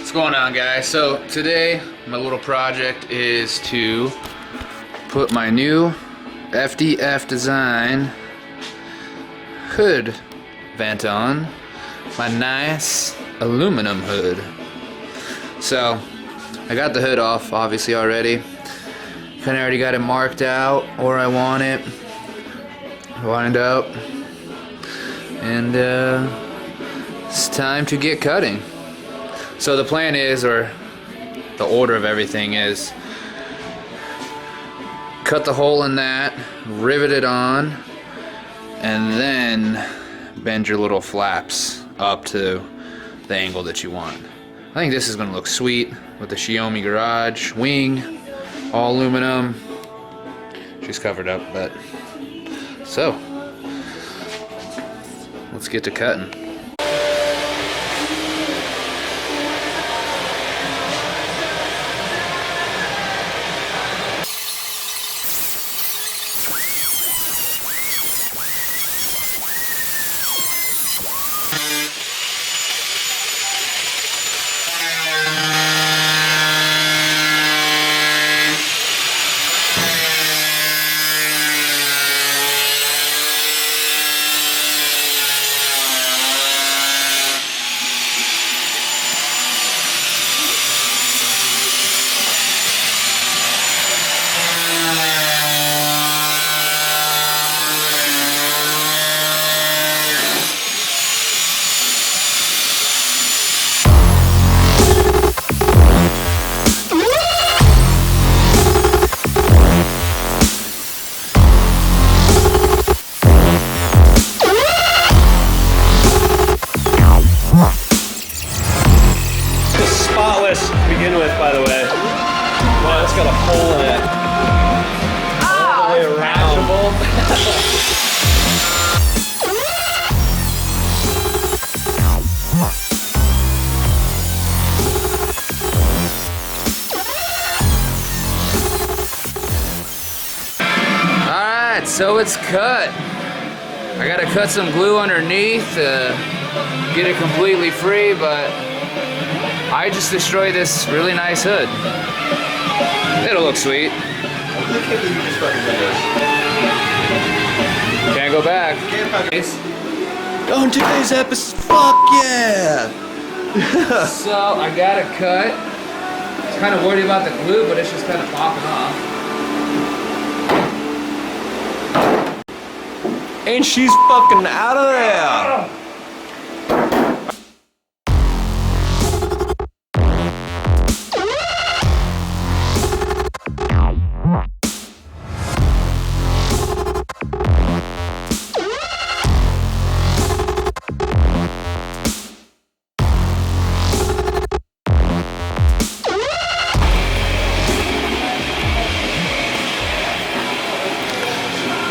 What's going on, guys? So today my little project is to put my new FDF design hood vent on my nice aluminum hood. So I got the hood off obviously already. Kinda already got it marked out where I want it lined up, and it's time to get cutting. So the plan is, or the order of everything is, cut the hole in that, rivet it on, and then bend your little flaps up to the angle that you want. I think this is going to look sweet with the Xiaomi garage wing, all aluminum. She's covered up, but so let's get to cutting. To begin with, by the way. Wow, it's got a hole in it. All the way around. Alright, so it's cut. I gotta cut some glue underneath to get it completely free, but I just destroyed this really nice hood. It'll look sweet. Can't go back. On today's episode, fuck yeah! So I got it cut. I was kind of worried about the glue, but it's just kind of popping off. And she's fucking out of there!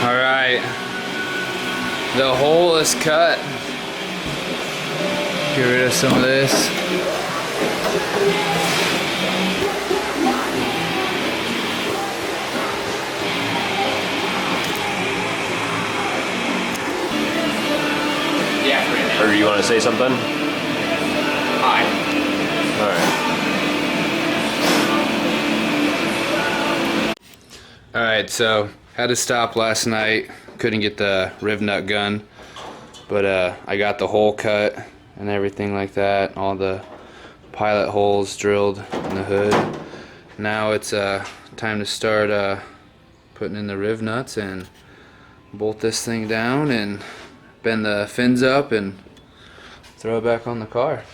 Alright, the hole is cut. Get rid of some of this. Yeah, right now. Or you want to say something? Hi. Alright. Alright, so had to stop last night. Couldn't get the riv nut gun, but I got the hole cut and everything like that. All the pilot holes drilled in the hood. Now it's time to start putting in the riv nuts and bolt this thing down and bend the fins up and throw it back on the car.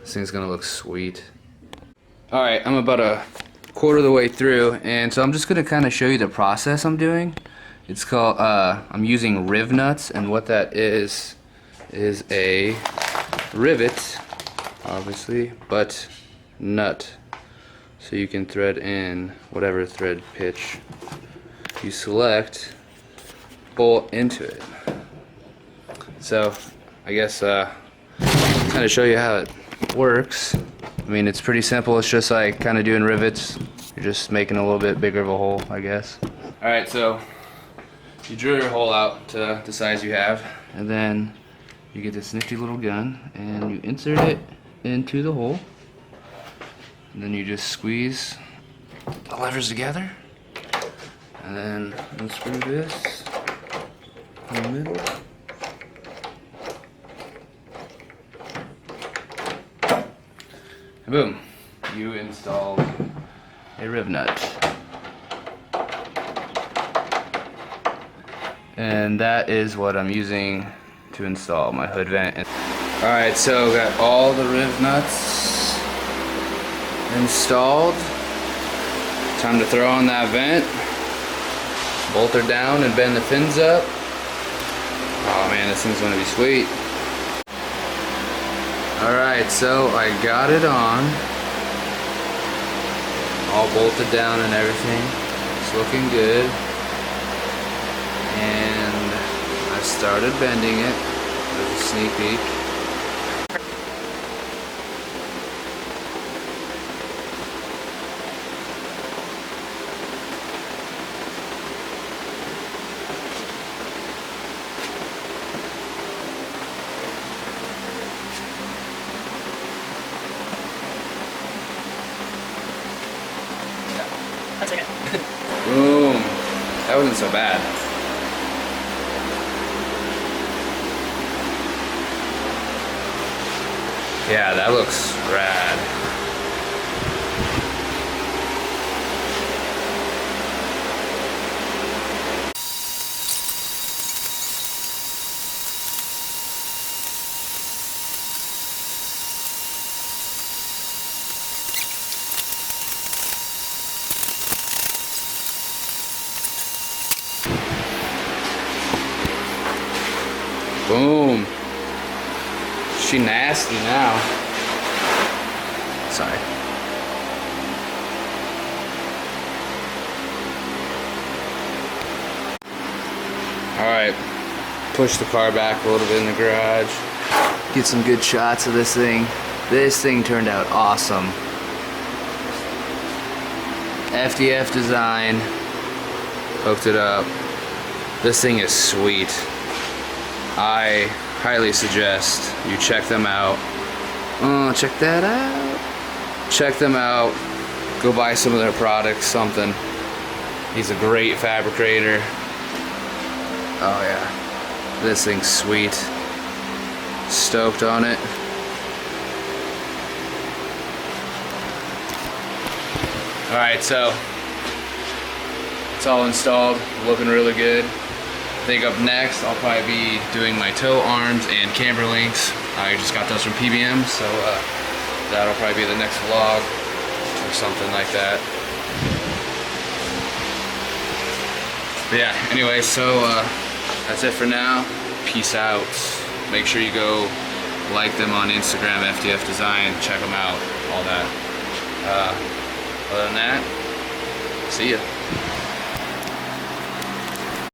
This thing's gonna look sweet. Alright, I'm about a quarter of the way through, and so I'm just gonna kind of show you the process I'm doing. It's called I'm using riv nuts, and what that is a rivet, obviously, but nut, so you can thread in whatever thread pitch you select, bolt into it. So I guess kind of show you how it works. I mean, it's pretty simple. It's just like kind of doing rivets. You're just making a little bit bigger of a hole, I guess. Alright, so you drill your hole out to the size you have, and then you get this nifty little gun and you insert it into the hole. And then you just squeeze the levers together. And then unscrew this in the middle. And boom, you installed a riv nut. And that is what I'm using to install my hood vent. Alright, so got all the riv nuts installed. Time to throw on that vent. Bolt her down and bend the fins up. Oh man, this thing's gonna be sweet. Alright, so I got it on. All bolted down and everything. It's looking good. And I started bending it. There's a sneak peek. Boom. That wasn't so bad. Yeah, that looks rad. Boom. She nasty now. Sorry. Alright. Push the car back a little bit in the garage. Get some good shots of this thing. This thing turned out awesome. FDF design. Hooked it up. This thing is sweet. I highly suggest you check them out. Oh, check that out. Check them out. Go buy some of their products, something. He's a great fabricator. Oh yeah. This thing's sweet. Stoked on it. Alright, so it's all installed, looking really good. I think up next I'll probably be doing my tow arms and camber links. I just got those from PBM, so that'll probably be the next vlog or something like that. But yeah, anyway, so that's it for now. Peace out. Make sure you go like them on Instagram, FDF Design, check them out, all that. Other than that, see ya.